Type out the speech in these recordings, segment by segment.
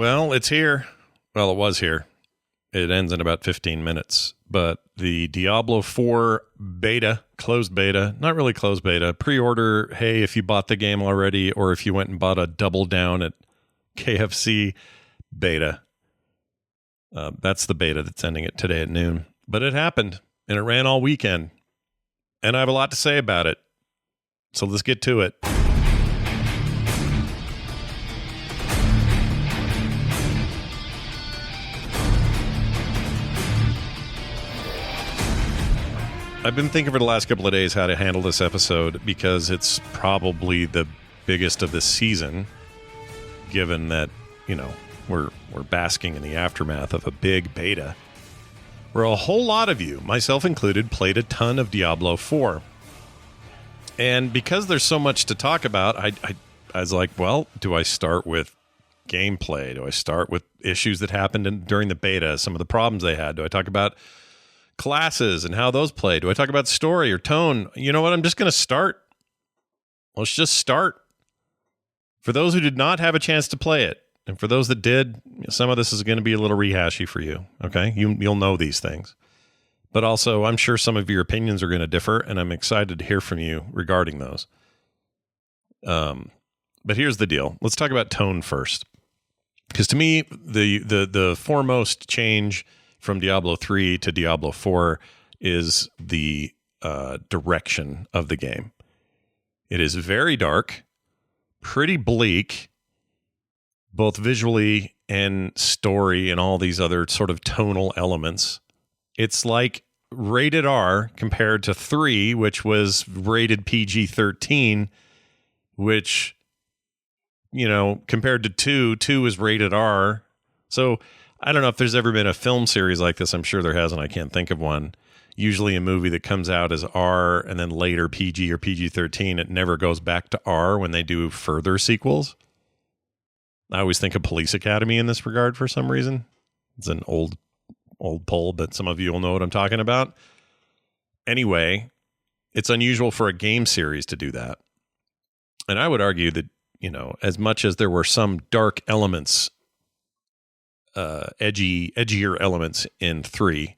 Well, it's here. Well, it was here. It ends in about 15 minutes. But the Diablo 4 beta, closed beta, not really closed beta, pre-order, hey, if you bought the game already or if you went and bought a double down at KFC beta. That's the beta that's ending it today at noon. But it happened, and it ran all weekend. And I have a lot to say about it. So let's get to it. I've been thinking for the last couple of days how to handle this episode because it's probably the biggest of the season, given that, we're basking in the aftermath of a big beta where a whole lot of you, myself included, played a ton of Diablo 4. And because there's so much to talk about, I was like, well, do I start with gameplay? Do I start with issues that happened during the beta, some of the problems they had? Do I talk about classes and how those play? Do I talk about story or tone? You know what? I'm just going to start. Let's just start. For those who did not have a chance to play it, and for those that did, some of this is going to be a little rehashy for you, okay? You'll know these things. But also, I'm sure some of your opinions are going to differ, and I'm excited to hear from you regarding those. But here's the deal. Let's talk about tone first. Because to me, the foremost change from Diablo 3 to Diablo 4 is the direction of the game. It is very dark, pretty bleak, both visually and story and all these other sort of tonal elements. It's like rated R compared to 3, which was rated PG-13, which, compared to 2 is rated R. So I don't know if there's ever been a film series like this. I'm sure there hasn't. I can't think of one. Usually a movie that comes out as R and then later PG or PG-13, it never goes back to R when they do further sequels. I always think of Police Academy in this regard for some reason. It's an old poll, but some of you will know what I'm talking about. Anyway, it's unusual for a game series to do that. And I would argue that, as much as there were some dark elements, edgier elements in 3,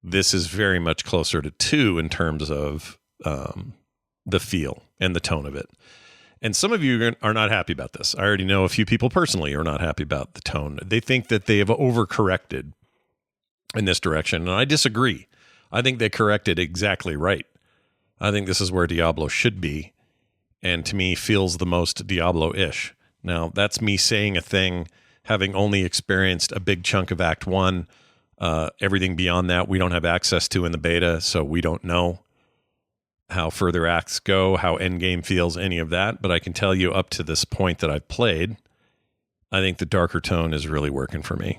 this is very much closer to 2 in terms of the feel and the tone of it. And some of you are not happy about this. I already know a few people personally are not happy about the tone. They think that they have overcorrected in this direction, and I disagree. I think they corrected exactly right. I think this is where Diablo should be, and to me feels the most Diablo-ish. Now, that's me saying a thing, having only experienced a big chunk of Act 1. Everything beyond that we don't have access to in the beta, so we don't know how further acts go, how endgame feels, any of that. But I can tell you up to this point that I've played, I think the darker tone is really working for me.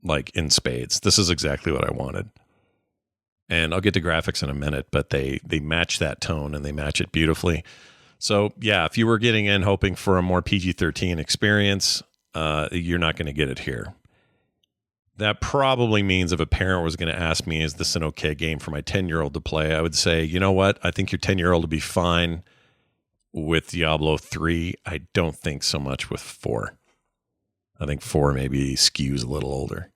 Like in spades. This is exactly what I wanted. And I'll get to graphics in a minute, but they match that tone and they match it beautifully. So yeah, if you were getting in hoping for a more PG-13 experience, you're not going to get it here. That probably means if a parent was going to ask me, is this an okay game for my 10-year-old to play? I would say, you know what? I think your 10-year-old will be fine with Diablo 3. I don't think so much with 4. I think 4 maybe skews a little older.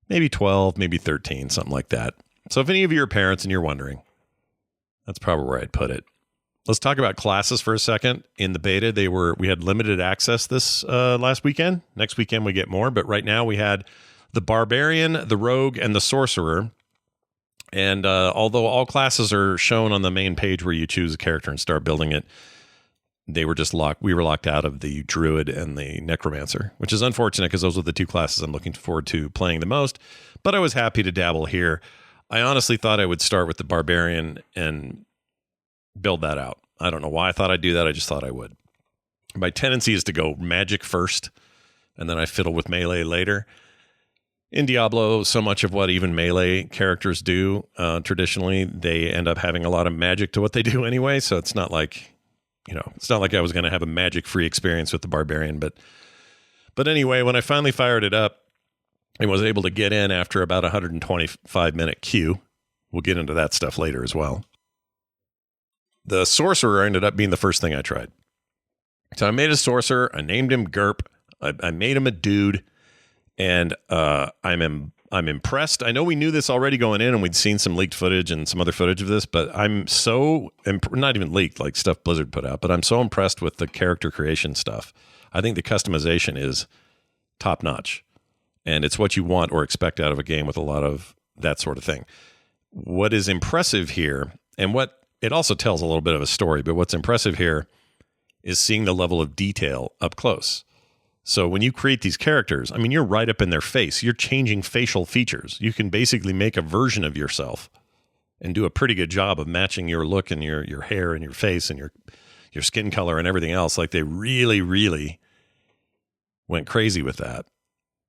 Maybe 12, maybe 13, something like that. So if any of you are parents and you're wondering, that's probably where I'd put it. Let's talk about classes for a second. In the beta, we had limited access this last weekend. Next weekend we get more, but right now we had the Barbarian, the Rogue, and the Sorcerer. And although all classes are shown on the main page where you choose a character and start building it, we were locked out of the Druid and the Necromancer, which is unfortunate because those are the two classes I'm looking forward to playing the most. But I was happy to dabble here. I honestly thought I would start with the Barbarian and build that out. I don't know why I thought I'd do that. I just thought I would. My tendency is to go magic first, and then I fiddle with melee later. In Diablo, so much of what even melee characters do, traditionally, they end up having a lot of magic to what they do anyway. So it's not like, it's not like I was going to have a magic-free experience with the Barbarian. But anyway, when I finally fired it up and was able to get in after about a 125-minute queue, we'll get into that stuff later as well. The Sorcerer ended up being the first thing I tried. So I made a Sorcerer. I named him Gerp. I made him a dude, and I'm impressed. I know we knew this already going in, and we'd seen some leaked footage and some other footage of this, but I'm so not even leaked, like stuff Blizzard put out, but I'm so impressed with the character creation stuff. I think the customization is top notch, and it's what you want or expect out of a game with a lot of that sort of thing. What is impressive here, and what it also tells a little bit of a story, but what's impressive here is seeing the level of detail up close. So when you create these characters, I mean, you're right up in their face. You're changing facial features. You can basically make a version of yourself and do a pretty good job of matching your look and your hair and your face and your skin color and everything else. Like, they really, really went crazy with that.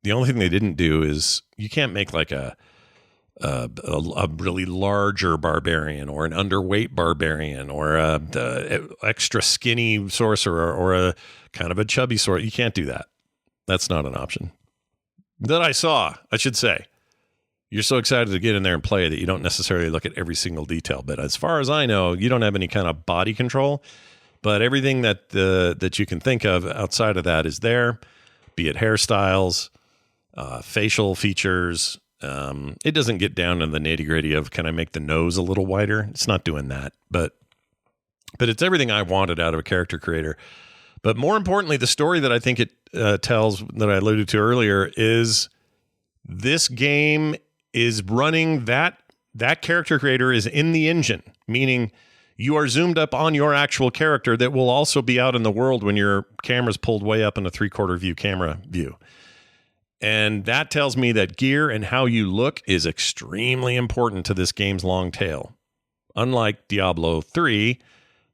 The only thing they didn't do is you can't make like a really larger barbarian or an underweight barbarian or a extra skinny sorcerer or a kind of a chubby sorcerer. You can't do that. That's not an option. That I saw, I should say. You're so excited to get in there and play that you don't necessarily look at every single detail. But as far as I know, you don't have any kind of body control. But everything that you can think of outside of that is there, be it hairstyles, facial features. It doesn't get down to the nitty-gritty of, can I make the nose a little wider? It's not doing that, but it's everything I wanted out of a character creator. But more importantly, the story that I think it tells, that I alluded to earlier, is this game is running that character creator is in the engine, meaning you are zoomed up on your actual character that will also be out in the world when your camera's pulled way up in a 3/4 view camera view. And that tells me that gear and how you look is extremely important to this game's long tail. Unlike Diablo 3,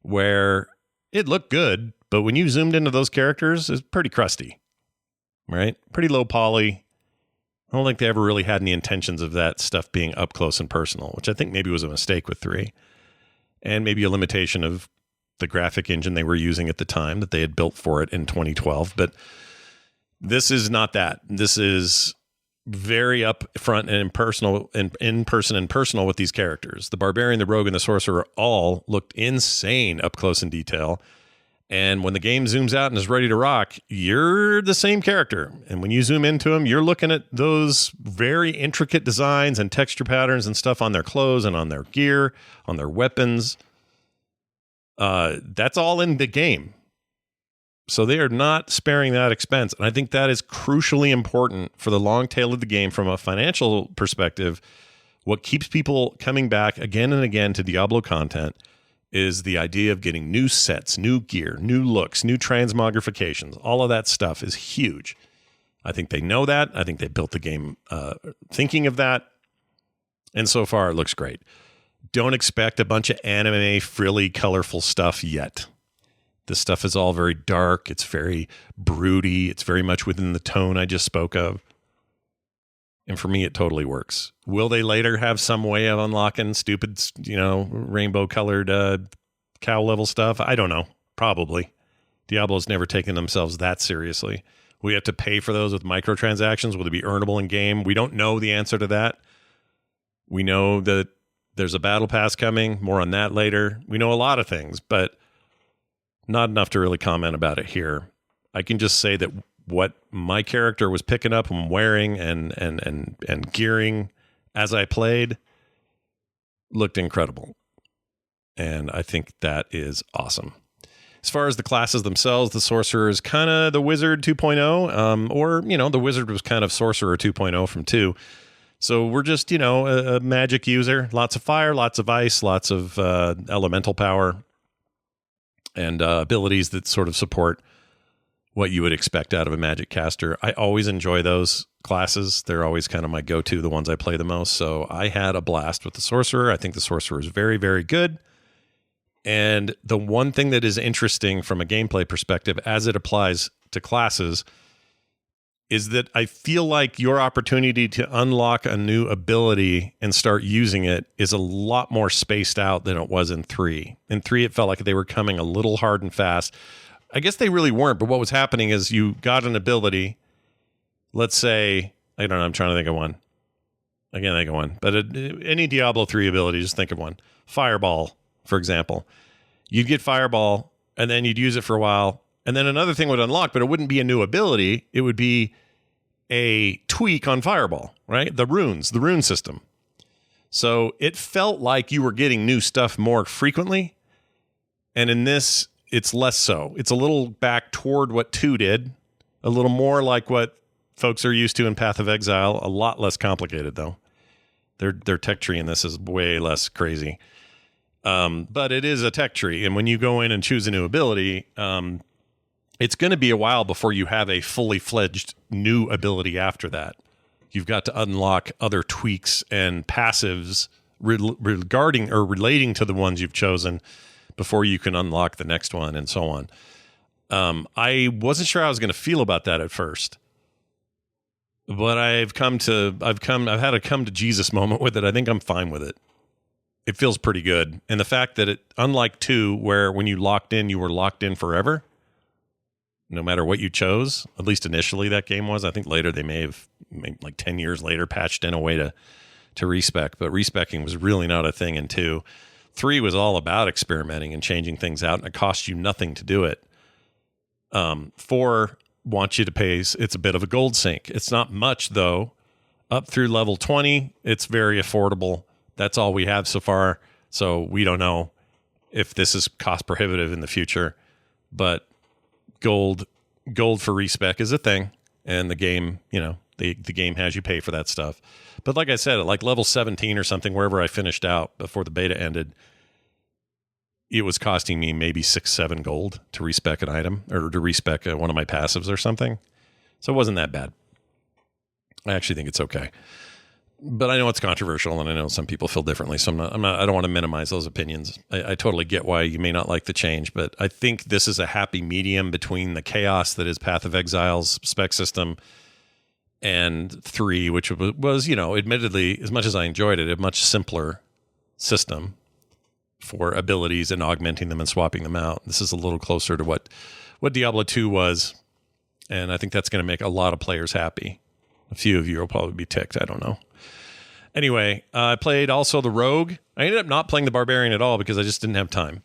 where it looked good, but when you zoomed into those characters, it's pretty crusty, right? Pretty low poly. I don't think they ever really had any intentions of that stuff being up close and personal, which I think maybe was a mistake with 3. And maybe a limitation of the graphic engine they were using at the time that they had built for it in 2012. But this is not that. This is very up front and impersonal, in person and personal with these characters. The barbarian, the rogue, and the sorcerer all looked insane up close in detail. And when the game zooms out and is ready to rock, you're the same character. And when you zoom into them, you're looking at those very intricate designs and texture patterns and stuff on their clothes and on their gear, on their weapons. That's all in the game. So they are not sparing that expense. And I think that is crucially important for the long tail of the game from a financial perspective. What keeps people coming back again and again to Diablo content is the idea of getting new sets, new gear, new looks, new transmogrifications. All of that stuff is huge. I think they know that. I think they built the game thinking of that. And so far, it looks great. Don't expect a bunch of anime, frilly, colorful stuff yet. This stuff is all very dark. It's very broody. It's very much within the tone I just spoke of. And for me, it totally works. Will they later have some way of unlocking stupid, rainbow-colored cow level stuff? I don't know. Probably. Diablo's never taken themselves that seriously. We have to pay for those with microtransactions. Will they be earnable in game? We don't know the answer to that. We know that there's a battle pass coming. More on that later. We know a lot of things, but not enough to really comment about it here. I can just say that what my character was picking up and wearing and gearing as I played looked incredible. And I think that is awesome. As far as the classes themselves, the sorcerer is kind of the wizard 2.0, or, the wizard was kind of sorcerer 2.0 from 2. So we're just, a magic user, lots of fire, lots of ice, lots of elemental power, and abilities that sort of support what you would expect out of a magic caster. I always enjoy those classes. They're always kind of my go-to, the ones I play the most. So I had a blast with the sorcerer. I think the sorcerer is very, very good. And the one thing that is interesting from a gameplay perspective as it applies to classes is that I feel like your opportunity to unlock a new ability and start using it is a lot more spaced out than it was in 3. In 3, it felt like they were coming a little hard and fast. I guess they really weren't, but what was happening is you got an ability, let's say, I don't know, I'm trying to think of one. I can't think of one, but any Diablo 3 ability, just think of one. Fireball, for example. You'd get Fireball, and then you'd use it for a while, And then another thing would unlock, but it wouldn't be a new ability. It would be a tweak on Fireball, right? The rune system. So it felt like you were getting new stuff more frequently. And in this, it's less so. It's a little back toward what 2 did, a little more like what folks are used to in Path of Exile, a lot less complicated, though. Their tech tree in this is way less crazy. But it is a tech tree. And when you go in and choose a new ability, it's going to be a while before you have a fully fledged new ability after that. You've got to unlock other tweaks and passives regarding or relating to the ones you've chosen before you can unlock the next one and so on. I wasn't sure how I was going to feel about that at first, but I've had a come to Jesus moment with it. I think I'm fine with it. It feels pretty good. And the fact that unlike 2, where when you locked in, you were locked in forever, no matter what you chose, at least initially that game was. I think later they may have, like 10 years later, patched in a way to respec, but respecing was really not a thing in 2. 3 was all about experimenting and changing things out, and it cost you nothing to do it. 4 wants you to pay. It's a bit of a gold sink. It's not much, though. Up through level 20, it's very affordable. That's all we have so far, so we don't know if this is cost prohibitive in the future, but gold for respec is a thing, and the game, the game has you pay for that stuff. But like I said, at like level 17 or something, wherever I finished out before the beta ended, it was costing me maybe 6-7 gold to respec an item or to respec one of my passives or something. So it wasn't that bad. I actually think it's okay. But I know it's controversial, and I know some people feel differently, so I don't want to minimize those opinions. I totally get why you may not like the change, but I think this is a happy medium between the chaos that is Path of Exile's spec system and 3, which was, admittedly, as much as I enjoyed it, a much simpler system for abilities and augmenting them and swapping them out. This is a little closer to what Diablo 2 was, and I think that's going to make a lot of players happy. A few of you will probably be ticked. I don't know. Anyway, I played also the Rogue. I ended up not playing the Barbarian at all because I just didn't have time.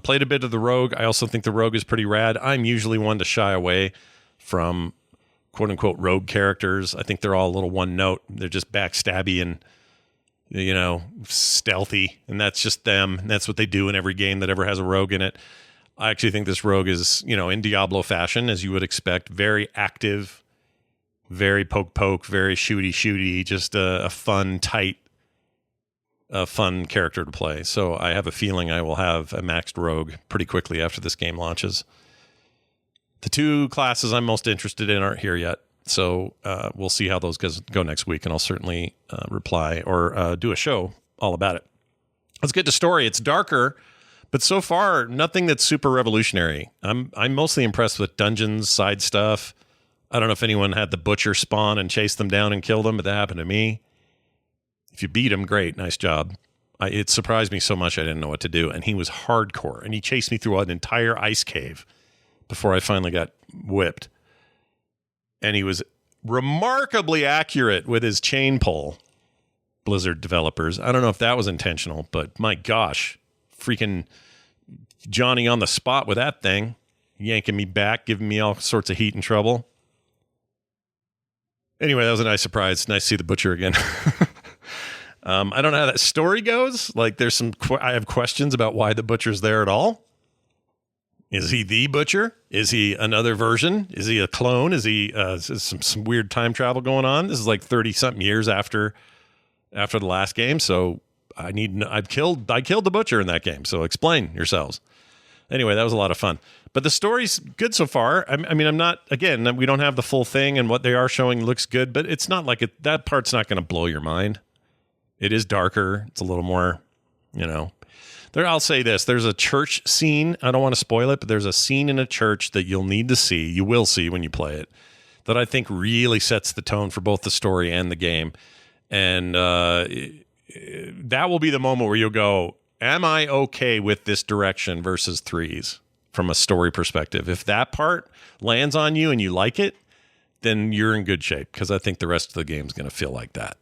Played a bit of the Rogue. I also think the Rogue is pretty rad. I'm usually one to shy away from quote-unquote rogue characters. I think they're all a little one-note. They're just backstabby and, stealthy, and that's just them. And that's what they do in every game that ever has a rogue in it. I actually think this Rogue is, in Diablo fashion, as you would expect, very active, very poke, very shooty, just a fun, tight, fun character to play. So I have a feeling I will have a maxed Rogue pretty quickly after this game launches. The 2 classes I'm most interested in aren't here yet, so we'll see how those go next week, and I'll certainly reply or do a show all about it. Let's get to story. It's darker, but so far, nothing that's super revolutionary. I'm mostly impressed with dungeons, side stuff. I don't know if anyone had the butcher spawn and chase them down and kill them, but that happened to me. If you beat him, great, nice job. It surprised me so much I didn't know what to do, and he was hardcore, and he chased me through an entire ice cave before I finally got whipped. And he was remarkably accurate with his chain pull. Blizzard developers. I don't know if that was intentional, but my gosh, freaking Johnny on the spot with that thing, yanking me back, giving me all sorts of heat and trouble. Anyway, that was a nice surprise. Nice to see the butcher again. I don't know how that story goes. Like, there's I have questions about why the butcher's there at all. Is he the butcher? Is he another version? Is he a clone? Is he some weird time travel going on? This is like 30-something years after the last game, so I killed the butcher in that game. So explain yourselves. Anyway, that was a lot of fun. But the story's good so far. I mean, I'm not, again, we don't have the full thing, and what they are showing looks good, but it's not like that part's not going to blow your mind. It is darker. It's a little more, I'll say this. There's a church scene. I don't want to spoil it, but there's a scene in a church that you'll need to see. You will see when you play it, that I think really sets the tone for both the story and the game. And that will be the moment where you'll go, am I okay with this direction versus 3's from a story perspective? If that part lands on you and you like it, then you're in good shape, because I think the rest of the game is going to feel like that.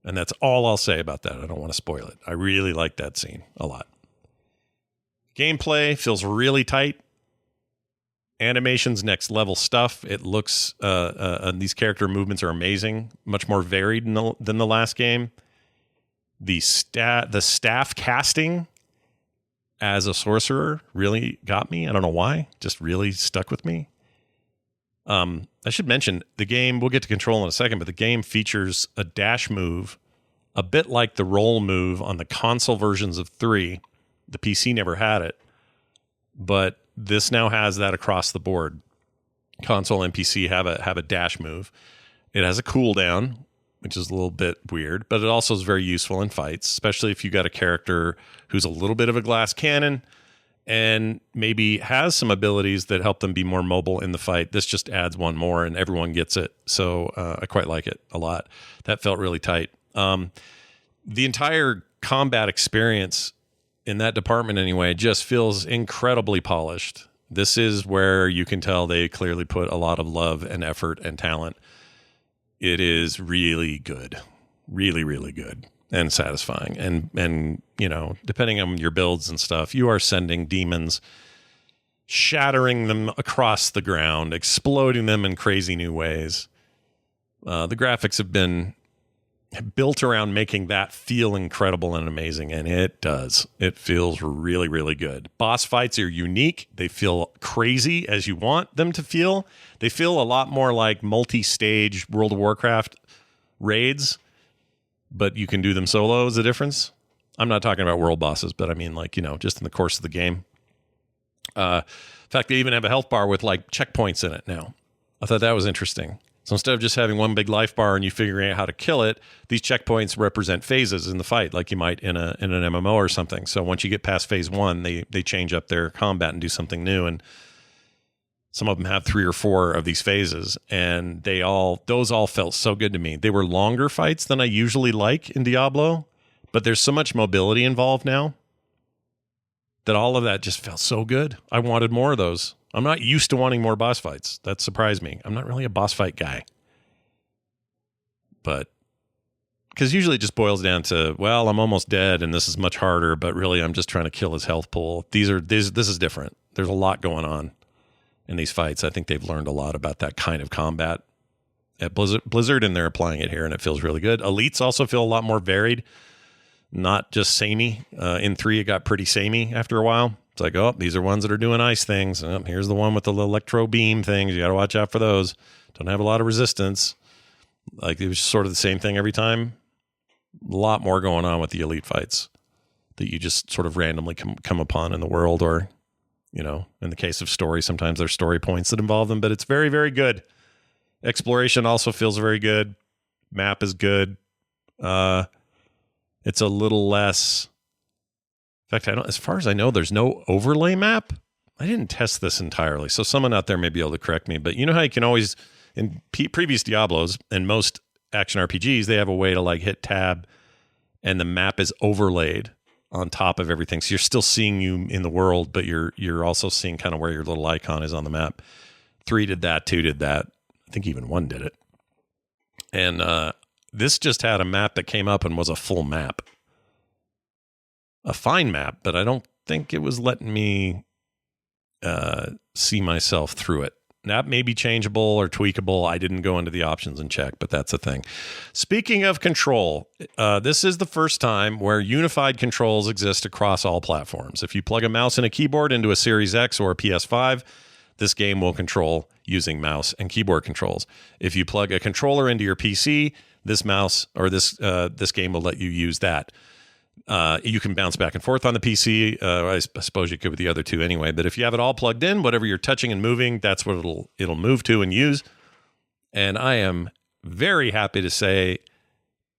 And that's all I'll say about that. I don't want to spoil it. I really like that scene a lot. Gameplay feels really tight. Animation's next level stuff. It looks, these character movements are amazing, much more varied than the last game. The staff casting as a sorcerer really got me. I don't know why, just really stuck with me. I should mention the game, we'll get to control in a second, but the game features a dash move, a bit like the roll move on the console versions of 3. The PC never had it, but this now has that across the board. Console and PC have a dash move. It has a cooldown, which is a little bit weird, but it also is very useful in fights, especially if you got a character who's a little bit of a glass cannon and maybe has some abilities that help them be more mobile in the fight. This just adds one more and everyone gets it. So I quite like it a lot. That felt really tight. The entire combat experience in that department anyway just feels incredibly polished. This is where you can tell they clearly put a lot of love and effort and talent. It is really good. Really, really good. And satisfying. And you know, depending on your builds and stuff, you are sending demons, shattering them across the ground, exploding them in crazy new ways. The graphics have been built around making that feel incredible and amazing, and it does. It feels really, really good. Boss fights are unique. They feel crazy as you want them to feel. They feel a lot more like multi-stage World of Warcraft raids, but you can do them solo is the difference. I'm not talking about world bosses, but I mean, like, you know, just in the course of the game. In fact, they even have a health bar with like checkpoints in it now. I thought that was interesting. So instead of just having one big life bar and you figuring out how to kill it, these checkpoints represent phases in the fight, like you might in an MMO or something. So once you get past phase 1, they change up their combat and do something new. And some of them have 3 or 4 of these phases, and those all felt so good to me. They were longer fights than I usually like in Diablo, but there's so much mobility involved now that all of that just felt so good. I wanted more of those. I'm not used to wanting more boss fights. That surprised me. I'm not really a boss fight guy. But because usually it just boils down to, well, I'm almost dead and this is much harder, but really I'm just trying to kill his health pool. This is different. There's a lot going on in these fights. I think they've learned a lot about that kind of combat at Blizzard, and they're applying it here, and it feels really good. Elites also feel a lot more varied, not just samey. In 3, it got pretty samey after a while. It's like, oh, these are ones that are doing ice things. Oh, here's the one with the electro beam things. You got to watch out for those. Don't have a lot of resistance. Like, it was sort of the same thing every time. A lot more going on with the elite fights that you just sort of randomly come upon in the world, or, you know, in the case of story, sometimes there's story points that involve them, but it's very, very good. Exploration also feels very good. Map is good. It's a little less... In fact, as far as I know, there's no overlay map. I didn't test this entirely, so someone out there may be able to correct me. But you know how you can always, in previous Diablos and most action RPGs, they have a way to like hit tab, and the map is overlaid on top of everything. So you're still seeing you in the world, but you're also seeing kind of where your little icon is on the map. 3 did that, 2 did that. I think even 1 did it. And this just had a map that came up and was a full map. A fine map, but I don't think it was letting me see myself through it. That may be changeable or tweakable. I didn't go into the options and check, but that's a thing. Speaking of control, this is the first time where unified controls exist across all platforms. If you plug a mouse and a keyboard into a Series X or a PS5, this game will control using mouse and keyboard controls. If you plug a controller into your PC, this mouse or this game will let you use that. You can bounce back and forth on the PC. I suppose you could with the other 2 anyway. But if you have it all plugged in, whatever you're touching and moving, that's what it'll move to and use. And I am very happy to say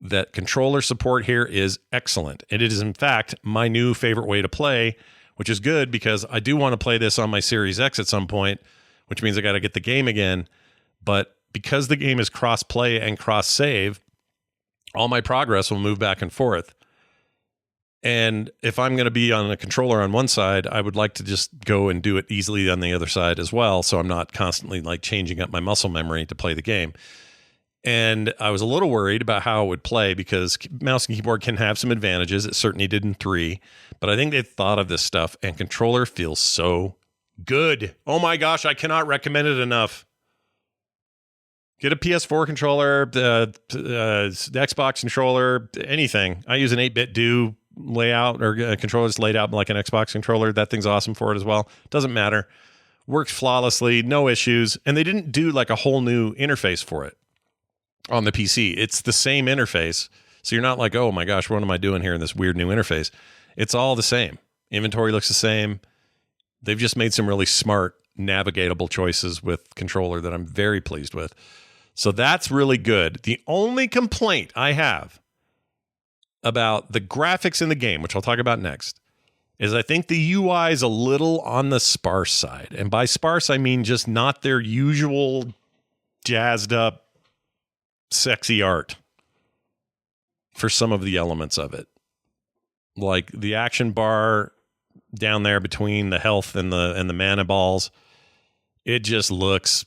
that controller support here is excellent. And it is, in fact, my new favorite way to play, which is good because I do want to play this on my Series X at some point, which means I got to get the game again. But because the game is cross-play and cross-save, all my progress will move back and forth. And if I'm going to be on a controller on one side, I would like to just go and do it easily on the other side as well, so I'm not constantly like changing up my muscle memory to play the game. And I was a little worried about how it would play because mouse and keyboard can have some advantages. It certainly did in 3, but I think they've thought of this stuff, and controller feels so Good. Oh my gosh, I cannot recommend it enough. Get a PS4 controller, the Xbox controller, anything. I use an 8-bit do layout or a controller that's laid out like an Xbox controller. That thing's awesome for it as well. Doesn't matter. Works flawlessly, no issues. And they didn't do like a whole new interface for it on the PC. It's the same interface. So you're not like, oh my gosh, what am I doing here in this weird new interface? It's all the same. Inventory looks the same. They've just made some really smart navigatable choices with controller that I'm very pleased with. So that's really good. The only complaint I have about the graphics in the game, which I'll talk about next, is I think the UI is a little on the sparse side. And by sparse, I mean just not their usual jazzed up, sexy art for some of the elements of it. Like the action bar down there between the health and the mana balls, it just looks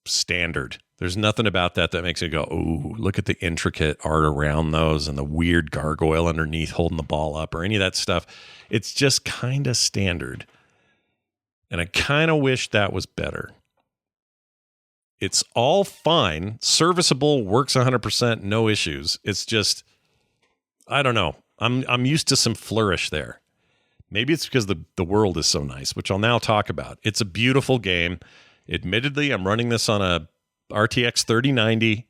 standard. There's nothing about that makes it go, ooh, look at the intricate art around those and the weird gargoyle underneath holding the ball up or any of that stuff. It's just kind of standard. And I kind of wish that was better. It's all fine, serviceable, works 100%, no issues. It's just, I don't know. I'm used to some flourish there. Maybe it's because the world is so nice, which I'll now talk about. It's a beautiful game. Admittedly, I'm running this on a RTX 3090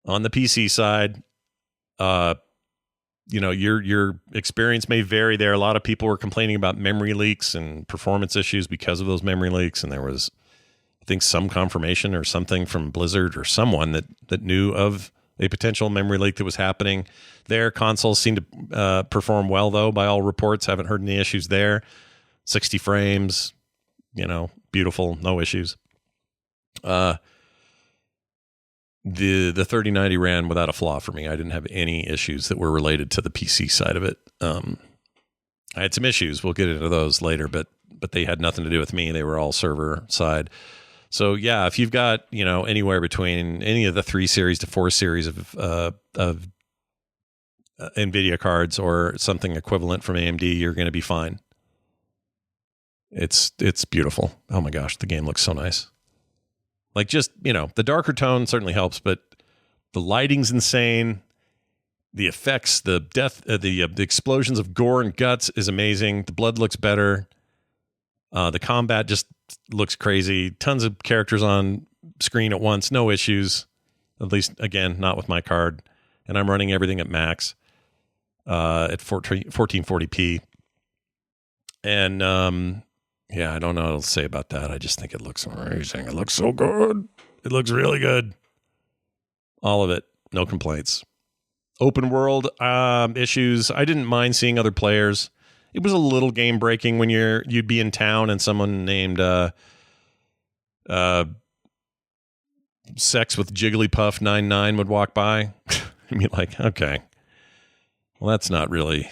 on the PC side. Your experience may vary there. A lot of people were complaining about memory leaks and performance issues because of those memory leaks. And there was, I think, some confirmation or something from Blizzard or someone that knew of a potential memory leak that was happening. Their consoles seem to perform well, though, by all reports. Haven't heard any issues there. 60 frames, beautiful, no issues. The 3090 ran without a flaw for me. I didn't have any issues that were related to the PC side of it. I had some issues. We'll get into those later, but they had nothing to do with me. They were all server side. So yeah, if you've got anywhere between any of the 3 series to 4 series of NVIDIA cards or something equivalent from AMD, you're going to be fine. It's beautiful. Oh my gosh, the game looks so nice. Like just, the darker tone certainly helps, but the lighting's insane. The effects, the death, the explosions of gore and guts is amazing. The blood looks better. The combat just looks crazy. Tons of characters on screen at once. No issues. At least, again, not with my card. And I'm running everything at max at 1440p. And yeah, I don't know what to say about that. I just think it looks amazing. It looks so good. It looks really good. All of it. No complaints. Open world issues. I didn't mind seeing other players. It was a little game breaking when you'd be in town and someone named Sex with Jigglypuff 99 would walk by. I mean, like, okay. Well, that's not really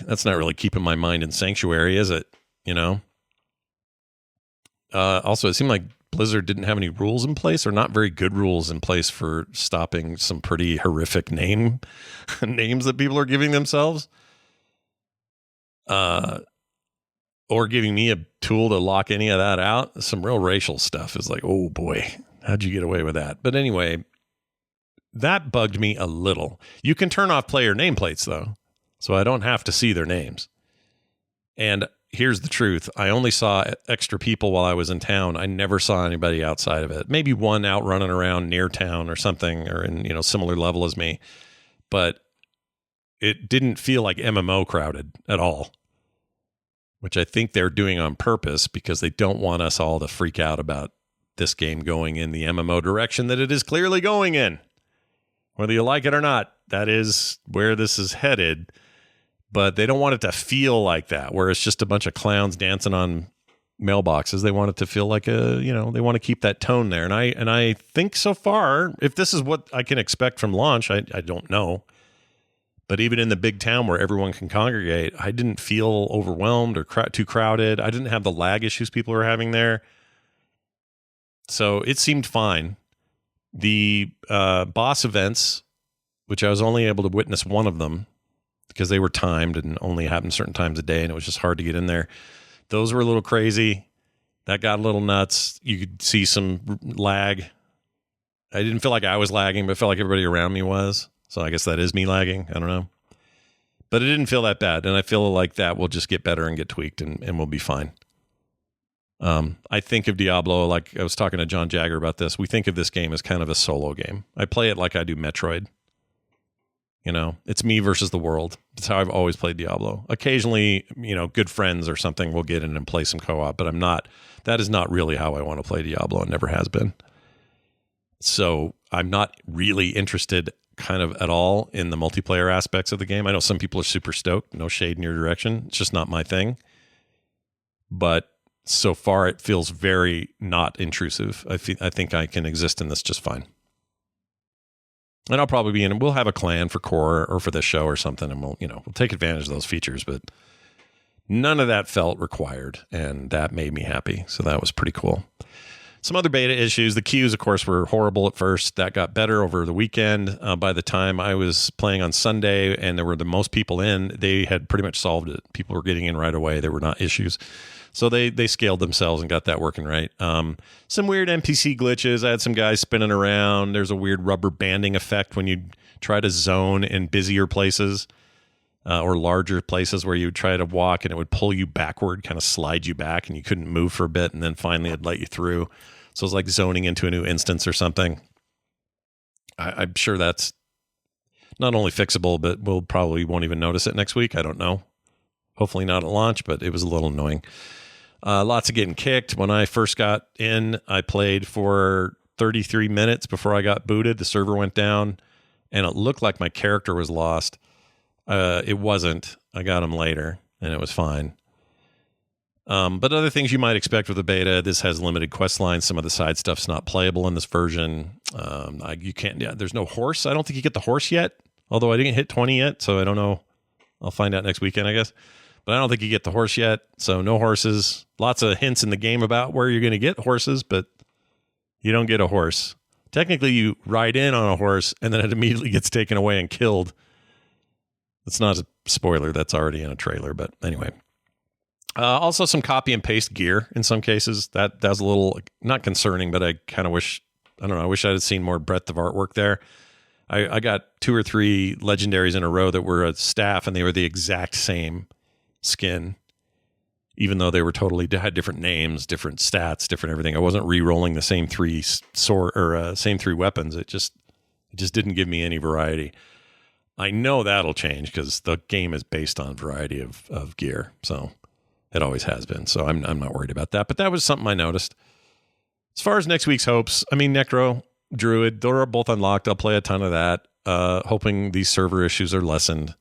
keeping my mind in sanctuary, is it? Also, it seemed like Blizzard didn't have any rules in place, or not very good rules in place, for stopping some pretty horrific names that people are giving themselves. Or giving me a tool to lock any of that out. Some real racial stuff is like, oh boy, how'd you get away with that? But anyway, that bugged me a little. You can turn off player nameplates though, so I don't have to see their names. And here's the truth. I only saw extra people while I was in town. I never saw anybody outside of it. Maybe one out running around near town or something, or in, similar level as me. But it didn't feel like MMO crowded at all, which I think they're doing on purpose because they don't want us all to freak out about this game going in the MMO direction that it is clearly going in. Whether you like it or not, that is where this is headed. But they don't want it to feel like that, where it's just a bunch of clowns dancing on mailboxes. They want it to feel like they want to keep that tone there. And I think so far, if this is what I can expect from launch, I don't know. But even in the big town where everyone can congregate, I didn't feel overwhelmed or too crowded. I didn't have the lag issues people were having there. So it seemed fine. The boss events, which I was only able to witness one of them because they were timed and only happened certain times a day, and it was just hard to get in there. Those were a little crazy. That got a little nuts. You could see some lag. I didn't feel like I was lagging, but it felt like everybody around me was. So I guess that is me lagging. I don't know. But it didn't feel that bad. And I feel like that will just get better and get tweaked and we'll be fine. I think of Diablo, like I was talking to John Jagger about this. We think of this game as kind of a solo game. I play it like I do Metroid. You know, it's me versus the world. That's how I've always played Diablo. Occasionally, you know, good friends or something will get in and play some co-op, but that is not really how I want to play Diablo. It never has been. So I'm not really interested kind of at all in the multiplayer aspects of the game. I know some people are super stoked. No shade in your direction. It's just not my thing. But so far, it feels very not intrusive. I think I can exist in this just fine. And I'll probably be in. We'll have a clan for core or for this show or something, and we'll take advantage of those features. But none of that felt required, and that made me happy. So that was pretty cool. Some other beta issues. The queues, of course, were horrible at first. That got better over the weekend. By the time I was playing on Sunday and there were the most people in, they had pretty much solved it. People were getting in right away. There were not issues. So they scaled themselves and got that working right. Some weird NPC glitches. I had some guys spinning around. There's a weird rubber banding effect when you try to zone in busier places or larger places where you would try to walk and it would pull you backward, kind of slide you back, and you couldn't move for a bit, and then finally it'd let you through. So it's like zoning into a new instance or something. I'm sure that's not only fixable, but we'll probably won't even notice it next week. I don't know. Hopefully not at launch, but it was a little annoying. Lots of getting kicked. When I first got in, I played for 33 minutes before I got booted. The server went down, and it looked like my character was lost. It wasn't. I got him later, and it was fine. But other things you might expect with a beta, this has limited quest lines. Some of the side stuff's not playable in this version. You can't. Yeah, there's no horse. I don't think you get the horse yet, although I didn't hit 20 yet, so I don't know. I'll find out next weekend, I guess. But I don't think you get the horse yet, so no horses. Lots of hints in the game about where you're going to get horses, but you don't get a horse. Technically, you ride in on a horse, and then it immediately gets taken away and killed. That's not a spoiler. That's already in a trailer, but anyway. Also, some copy and paste gear in some cases. That's a little, not concerning, but I kind of wish, I don't know, I wish I had seen more breadth of artwork there. I got 2 or 3 legendaries in a row that were a staff, and they were the exact same skin, even though they were had different names, different stats, different everything. I wasn't re-rolling the same 3 same 3 weapons. It just didn't give me any variety. I know that'll change because the game is based on variety of gear, so it always has been. So I'm not worried about that. But that was something I noticed. As far as next week's hopes, I mean, Necro, Druid, they're both unlocked. I'll play a ton of that, hoping these server issues are lessened.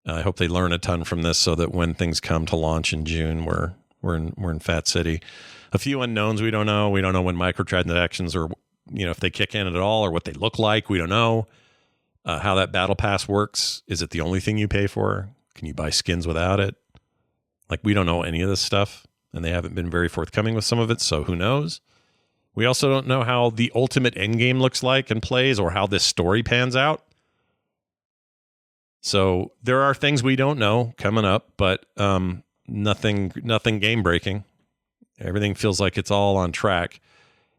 I hope they learn a ton from this so that when things come to launch in June, we're in Fat City. A few unknowns we don't know. We don't know when microtransactions or if they kick in at all or what they look like. We don't know how that battle pass works. Is it the only thing you pay for? Can you buy skins without it? Like, we don't know any of this stuff, and they haven't been very forthcoming with some of it, so who knows? We also don't know how the ultimate endgame looks like and plays or how this story pans out. So there are things we don't know coming up, but nothing game breaking. Everything feels like it's all on track.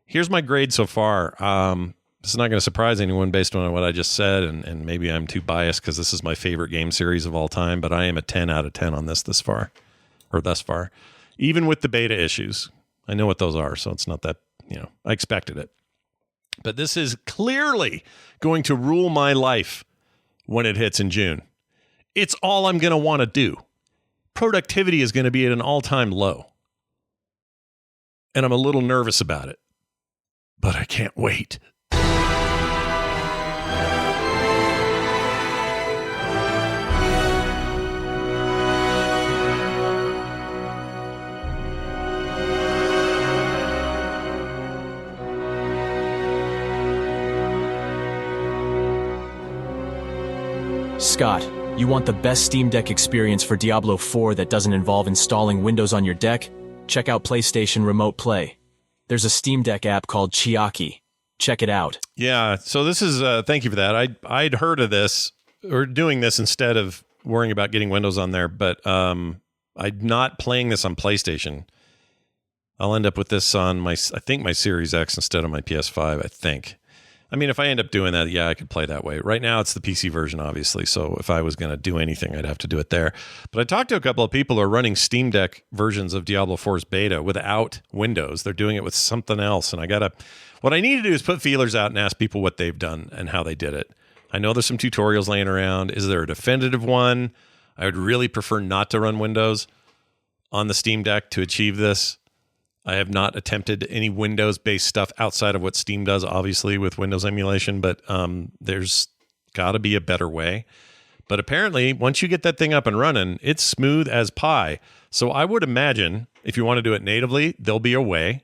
Here's my grade so far. This is not going to surprise anyone based on what I just said, and maybe I'm too biased because this is my favorite game series of all time, but I am a 10 out of 10 on this thus far. Even with the beta issues. I know what those are, so it's not that, I expected it. But this is clearly going to rule my life when it hits in June. It's all I'm going to want to do. Productivity is going to be at an all-time low. And I'm a little nervous about it. But I can't wait. Scott, you want the best Steam Deck experience for Diablo 4 that doesn't involve installing Windows on your deck? Check out PlayStation Remote Play. There's a Steam Deck app called Chiaki. Check it out. Yeah, so this is, thank you for that. I'd heard of this, or doing this instead of worrying about getting Windows on there, but I'm not playing this on PlayStation. I'll end up with this on my Series X instead of my PS5, I think. I mean, if I end up doing that, yeah, I could play that way. Right now, it's the PC version, obviously. So if I was going to do anything, I'd have to do it there. But I talked to a couple of people who are running Steam Deck versions of Diablo 4's beta without Windows. They're doing it with something else. And what I need to do is put feelers out and ask people what they've done and how they did it. I know there's some tutorials laying around. Is there a definitive one? I would really prefer not to run Windows on the Steam Deck to achieve this. I have not attempted any Windows-based stuff outside of what Steam does, obviously, with Windows emulation, but there's got to be a better way. But apparently, once you get that thing up and running, it's smooth as pie. So I would imagine if you want to do it natively, there'll be a way.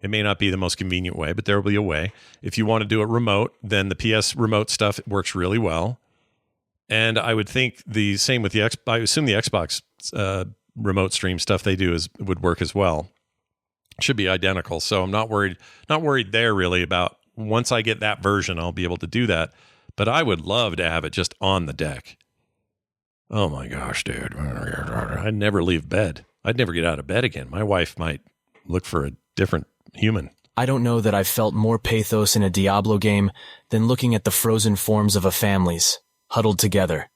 It may not be the most convenient way, but there will be a way. If you want to do it remote, then the PS remote stuff works really well. And I would think the same with I assume the Xbox remote stream stuff they do would work as well. Should be identical. So I'm not worried there really about once I get that version, I'll be able to do that. But I would love to have it just on the deck. Oh my gosh, dude. I'd never leave bed. I'd never get out of bed again. My wife might look for a different human. I don't know that I've felt more pathos in a Diablo game than looking at the frozen forms of a families, huddled together,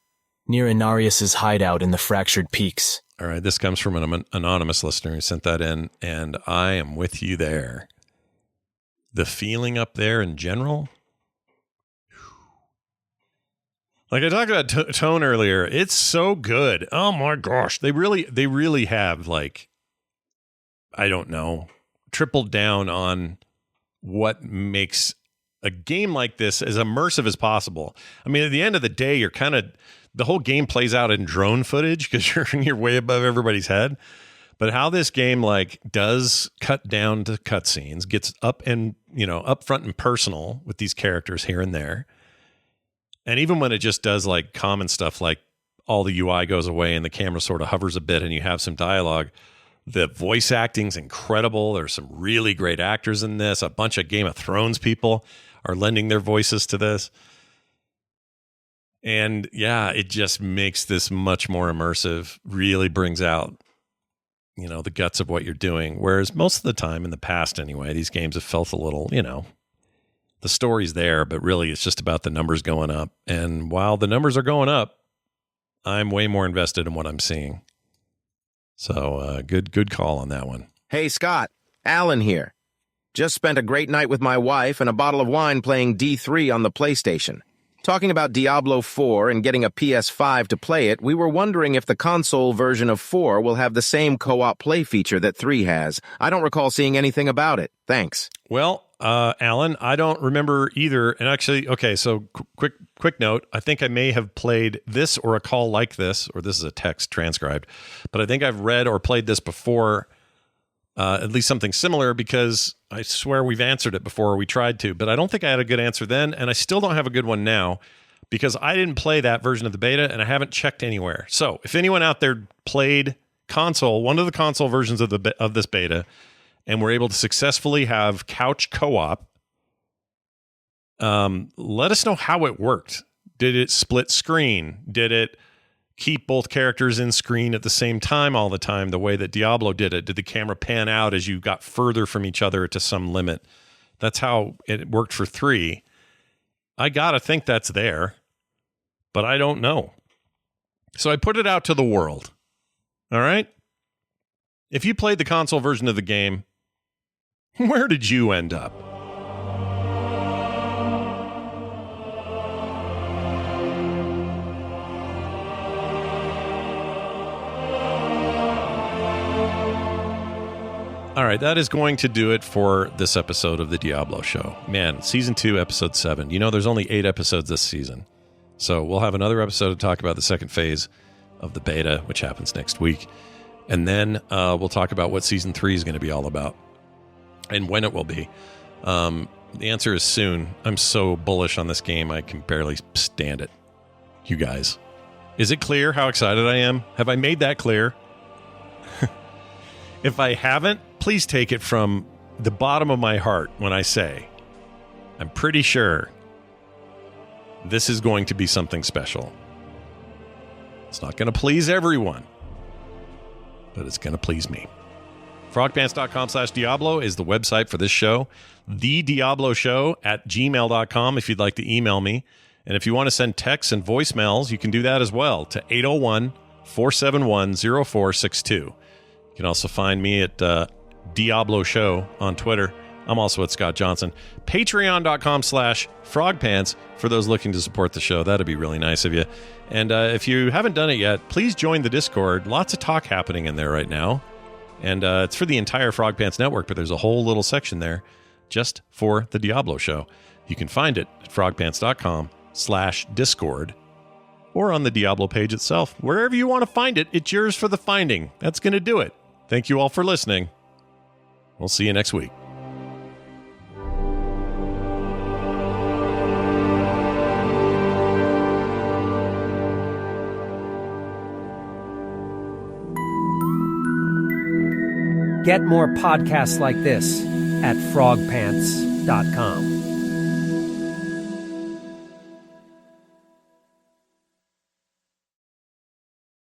near Inarius's hideout in the Fractured Peaks. All right, this comes from an anonymous listener who sent that in, and I am with you there. The feeling up there in general, like I talked about tone earlier, it's so good. Oh my gosh, they really have, like, I don't know, tripled down on what makes a game like this as immersive as possible. I mean, at the end of the day, you're kind of, the whole game plays out in drone footage because you're way above everybody's head. But how this game like does cut down to cutscenes, gets up and, up front and personal with these characters here and there. And even when it just does like common stuff, like all the UI goes away and the camera sort of hovers a bit and you have some dialogue, the voice acting's incredible. There's some really great actors in this. A bunch of Game of Thrones people are lending their voices to this. And yeah, it just makes this much more immersive, really brings out, the guts of what you're doing. Whereas most of the time in the past anyway, these games have felt a little, the story's there, but really it's just about the numbers going up. And while the numbers are going up, I'm way more invested in what I'm seeing. So good call on that one. Hey, Scott, Alan here. Just spent a great night with my wife and a bottle of wine playing D3 on the PlayStation. Talking about Diablo 4 and getting a PS5 to play it, we were wondering if the console version of 4 will have the same co-op play feature that 3 has. I don't recall seeing anything about it. Thanks. Well, Alan, I don't remember either. And actually, okay, so quick note. I think I may have played this or a call like this, or this is a text transcribed, but I think I've read or played this before, at least something similar, because I swear we've answered it before, or we tried to, but I don't think I had a good answer then, and I still don't have a good one now, because I didn't play that version of the beta, and I haven't checked anywhere. So if anyone out there played one of the console versions of this beta, and were able to successfully have couch co-op, let us know how it worked. Did it split screen? Did it keep both characters in screen at the same time all the time, the way that Diablo did it? Did the camera pan out as you got further from each other to some limit? That's how it worked for 3. I gotta think that's there, but I don't know. So I put it out to the world. All right? If you played the console version of the game, where did you end up? All right, that is going to do it for this episode of the Diablo Show. Man, Season 2, Episode 7. There's only 8 episodes this season. So we'll have another episode to talk about the second phase of the beta, which happens next week. And then we'll talk about what Season 3 is going to be all about and when it will be. The answer is soon. I'm so bullish on this game, I can barely stand it. You guys. Is it clear how excited I am? Have I made that clear? If I haven't, please take it from the bottom of my heart when I say, I'm pretty sure this is going to be something special. It's not going to please everyone, but it's going to please me. Frogpants.com/Diablo is the website for this show. The Diablo Show at gmail.com if you'd like to email me. And if you want to send texts and voicemails, you can do that as well to 801-471-0462. You can also find me at Diablo Show on Twitter. I'm also at Scott Johnson. Patreon.com/Frogpants for those looking to support the show. That'd be really nice of you. And if you haven't done it yet, please join the Discord. Lots of talk happening in there right now. And it's for the entire Frog Pants network, but there's a whole little section there just for the Diablo Show. You can find it at frogpants.com/Discord or on the Diablo page itself. Wherever you want to find it, it's yours for the finding. That's going to do it. Thank you all for listening. We'll see you next week. Get more podcasts like this at frogpants.com.